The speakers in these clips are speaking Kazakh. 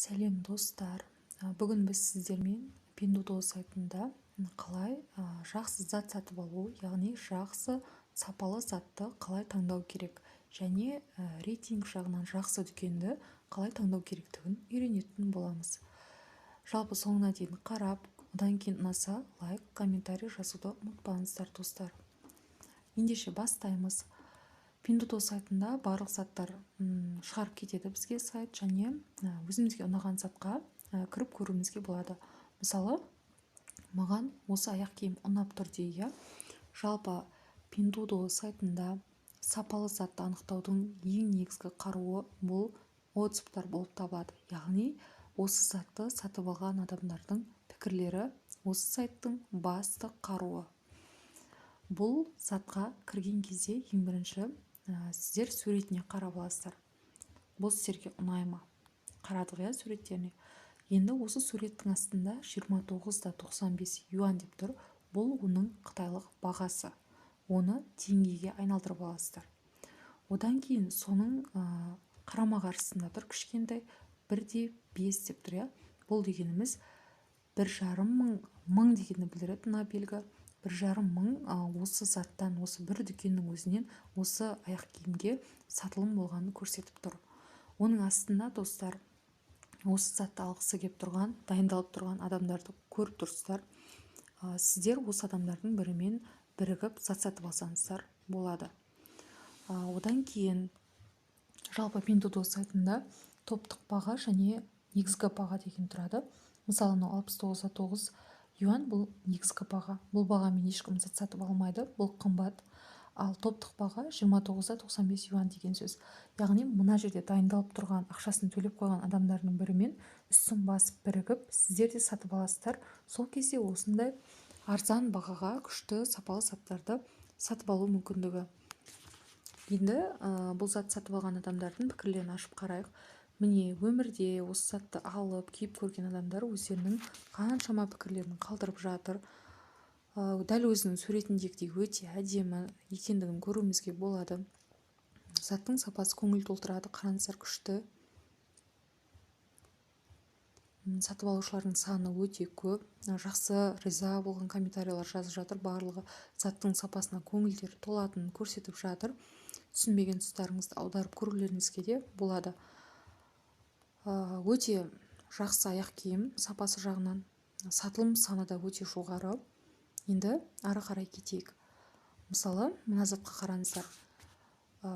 Сәлем достар. Бүгін біз сіздермен Pinduoduo сайтында қалай жақсы зат сатып алу, яғни жақсы сапалы затты қалай таңдау керек және рейтинг жағынан жақсы дүкенді қалай таңдау керектігін үйренетін боламыз. Жалпы соңына дейін қарап, одан кейін ұнаса лайк, комментарий жазуды ұмытпаңыздар достар. Ендеше бастаймыз. Pinduoduo сайтында барлық заттар шығарып кетеді бізге сайт, және өзімізге ұнаған затқа кіріп көруімізге болады. Мысалы, маған осы аяқ киім ұнап тұр дейік. Жалпы Pinduoduo сайтында сапалы затты анықтаудың ең негізгі қаруы бұл отзывтар болып табылады. Яғни осы затты сатып алған адамдардың пікірлері осы сайттың басты қаруы. Бұл затқа кірген кезде ең бірінші сіздер суретіне қарап аласыздар. Бұл сіздерге ұнай ма? Қарадық суреттеріне. Енді осы суреттің астында 29.95 юан деп тұр. Бұл оның қытайлық бағасы. Оны теңгеге айналдырып аласыздар. Одан кейін соның қарама-қарсысында тұр кішкентай 1.5 деп тұр. Бұл дегеніміз 1,5 мың дегенді білдіреді мына белгі. 1,5 мың осы заттан, осы бір дүкеннің өзінен осы аяқ киімге сатылым болғанын көрсетіп тұр. Оның астында достар, осы затты алғысы келіп тұрған, дайындалып тұрған адамдарды көріп тұрсыздар. Сіздер осы адамдардың бірімен бірігіп зат сатып алсаңыздар болады. Одан кейін жалпы Pinduoduo сайтында топтық баға және негізгі баға деген тұрады. Мысалы, 69.9 юан бұл негізгі баға. Бұл бағамен ешкім зат сатып алмайды, бұл қымбат. Ал топтық баға 29.95 юан деген сөз. Яғни мына жерде дайындалып тұрған, ақшасын төлеп қойған адамдардың бірімен үстін басып бірігіп, сіздер де сатып аласыздар. Сол кезде осындай арзан бағаға күшті сапалы заттарды сатып алу мүмкіндігі. Енді бұл зат сатып алған адамдардың пікірлерін ашып қарайық. Міне, өмірде осы затты алып, киіп көрген адамдар өздерінің қаншама пікірлерін қалдырып жатыр. Дәл өзінің суретіндегідей өте әдемі екендігін көруімізге болады. Заттың сапасы көңіл толтырады, қараңыздар, күшті. Сатып алушылардың саны өте көп. Жақсы, риза болған комментарийлер жазып жатыр. Барлығы заттың сапасына көңілдері толатынын көрсетіп жатыр. Түсінбеген тұстарыңызды аударып көрулеріңізге де болады. Өте жақсы аяқ киім, сапасы жағынан, сатылым саны да өте жоғары. Енді ары қарай кетейік. Мысалы, мына затқа қараңыздар.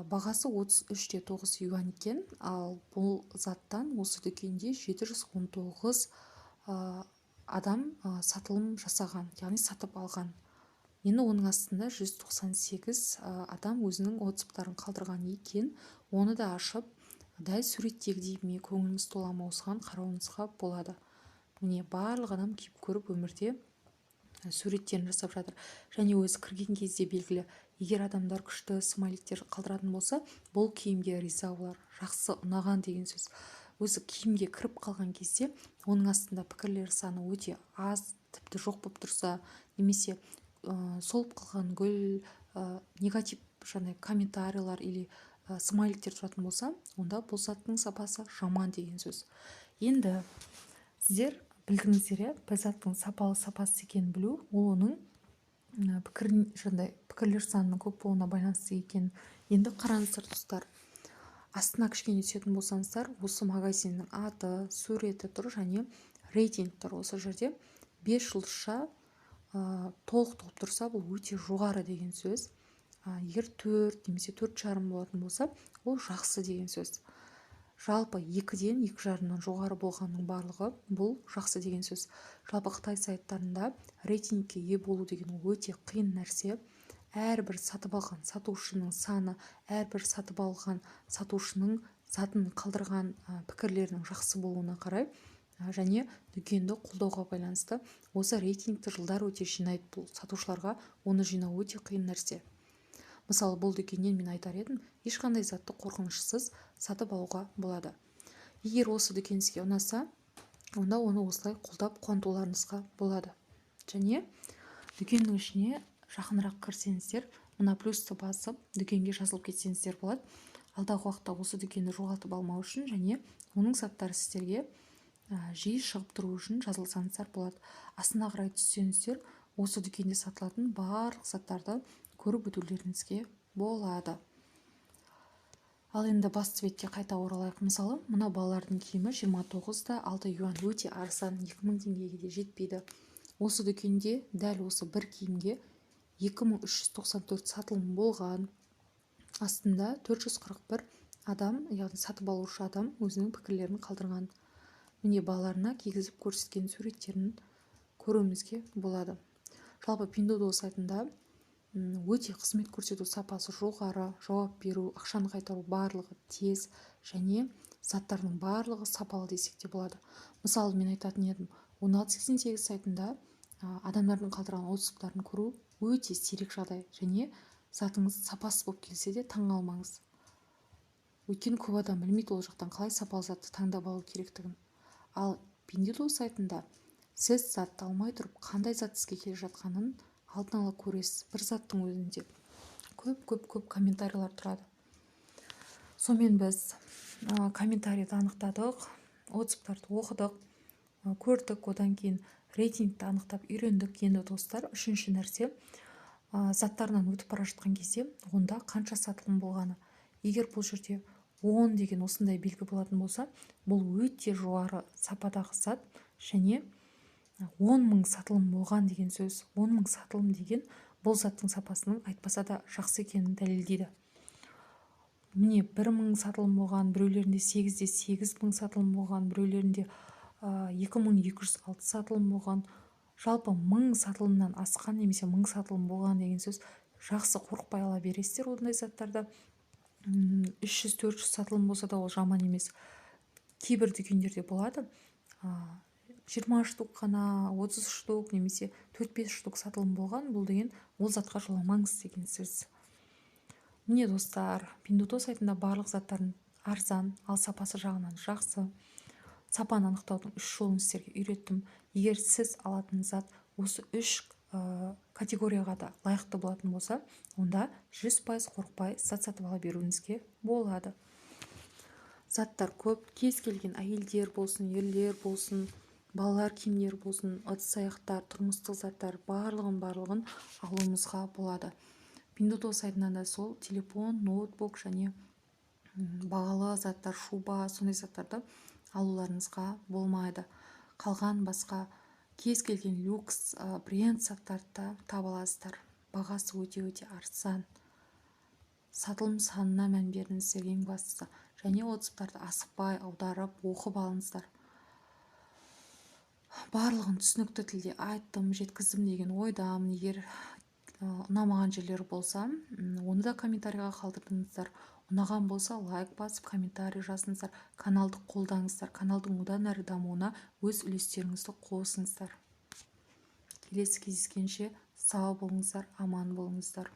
Бағасы 33.9 юан екен, ал бұл заттан осы дүкенде 719 адам сатылым жасаған, яғни сатып алған. Енді оның астында 198 адам өзінің отзывтарын қалдырған екен. Оны да ашып, дәл суреттегідей ме, көңіліңіз тола ма, осыған қарауыңызға болады. Міне, барлық адам киіп көріп өмірде суреттерін жасап жатыр. Және өзі кірген кезде белгілі, егер адамдар күшті смайликтер қалдыратын болса, бұл киімге риза олар, жақсы, ұнаған деген сөз. Өзі киімге кіріп қалған кезде оның астында пікірлер саны өте аз, тіпті жоқ болып тұрса, немесе солып қалған гүл, негатив комментарийлер или смайликтер тұратын болса, онда бұл заттың сапасы жаман деген сөз. Енді сіздер білдіңіздер, бір заттың сапасы екенін білу, ол оның пікірлер санының көп болуына байланысты екен. Енді қараңыздар достар, астына кішкене түсетін болсаңыздар, осы магазиннің аты, суреті тұр және рейтинг тұр. Осы жерде 5 жұлдызша толық тұрса, бұл өте жоғары деген сөз. Егер 4 немесе 4,5 болатын болса, ол жақсы деген сөз. Жалпы 2-ден 2,5-нан жоғары болғанның барлығы бұл жақсы деген сөз. Жалпы Қытай сайттарында рейтингке ие болу деген өте қиын нәрсе. Әрбір сатып алған сатушының саны, әрбір сатып алған сатушының затын қалдырған пікірлерінің жақсы болуына қарай және дүкенді қолдауға байланысты осы рейтингті жылдар өте жинайды. Бұл сатушыларға оны жинау өте қиын нәрсе. Мысалы, бұл дүкеннен мен айтар едім, ешқандай затты қорқынышсыз сатып алуға болады. Егер осы дүкен сізге ұнаса, онда оны осылай қолдап қуантуларыңызға болады. Және дүкеннің ішіне жақынырақ кірсеңіздер, мына плюсты басып, дүкенге жазылып кетсеңіздер болады. Алдағы уақытта осы дүкенді жоғалтып алмау үшін және оның заттары сіздерге жиі шығып тұру үшін жазылсаңыздар болады. Астына қарай түссеңіздер осы дүкенде сатылатын барлық заттарды көріп өтулеріңізге болады. Ал енді басты бетке қайта оралайық. Мысалы, мына балалардың киімі 29,6 юан, өте арзан, 2000 теңгеге де жетпейді. Осы дүкенде дәл осы бір киімге 2394 сатылым болған. Астында 441 адам, яғни сатып алушы адам өзінің пікірлерін қалдырған. Міне балаларына кигізіп көрсеткен суреттерін көруімізге болады. Жалпы Pinduoduo сайтында өте қызмет көрсету сапасы жоғары, жауап беру, ақшаны қайтару барлығы тез және заттардың барлығы сапалы десек те болады. Мысалы, мен айтатын едім, 1688 сайтында адамдардың қалдырған отзывтарын көру өте сирек жағдай, және затыңыз сапасыз болып келсе де таңғалмаңыз. Өйткені көп адам білмейді ол жақтан қалай сапалы затты таңдап алу керектігін. Ал Pinduoduo сайтында сіз затты алмай тұрып, қандай зат сізге келе жатқанын алдын ала көресіз. Бір заттың өзінде көп комментарийлер тұрады. Сонымен біз комментарийді анықтадық, отзывтарды оқыдық, көрдік, одан кейін рейтингті анықтап үйрендік. Енді достар, үшінші нәрсе, заттарынан өтіп бара жатқан кезде онда қанша сатылым болғаны. Егер бұл жерде 10 деген осындай белгі болатын болса, бұл өте жоғары сападағы зат, және 10.000 сатылым болған деген сөз. 10.000 сатылым деген бұл заттың сапасының айтпаса да жақсы екенін дәлелдейді. Міне 1.000 сатылым болған, біреулерінде 8.000 сатылым болған, біреулерінде 2206 сатылым болған. Жалпы 1000 сатылымнан асқан немесе 1000 сатылым болған деген сөз. Жақсы, қорықпай ала бересіздер ондай заттарды. 300-400 сатылым болса да ол жаман емес. Кейбір дүкендерде болады 20 штук қана, 30 штук немесе 4-5 штук сатылым болған. Бұл деген ол затқа жоламаңыз деген сөз. Міне достар, Pinduoduo сайтында барлық заттардың арзан, ал сапасы жағынан жақсы. Сапаны анықтаудың 3 жолын сіздерге үйреттім. Егер сіз алатын зат осы 3 категорияға да лайықты болатын болса, онда 100% қорықпай зат сатып ала беруіңізге болады. Заттар көп, кез келген әйелдер болсын, ерлер болсын, балалар киімдері болсын, ыдыс-аяқтар, тұрмыстық заттар барлығын алуымызға болады. Pinduoduo сайтынан да сол телефон, ноутбук және бағалы заттар, шуба, сондай заттарды алуларыңызға болмайды. Қалған басқа кез келген люкс бренд заттарды таба аласыздар. Бағасы өте арзан. Сатылым санына мән беріңіздер ең бастысы. Және отзывтарды асықпай аударып, оқып алыңыздар. Барлығын түсінікті тілде айттым, жеткіздім деген ойдамын. Егер ұнамаған жерлер болса, оны да комментарийға қалдырыңыздар. Ұнаған болса лайк басып, комментарий жазыңыздар. Каналды қолдаңыздар. Каналдың одан әрі дамуына өз үлестеріңізді қосыңыздар. Келесі кездескенше сау болыңыздар, аман болыңыздар.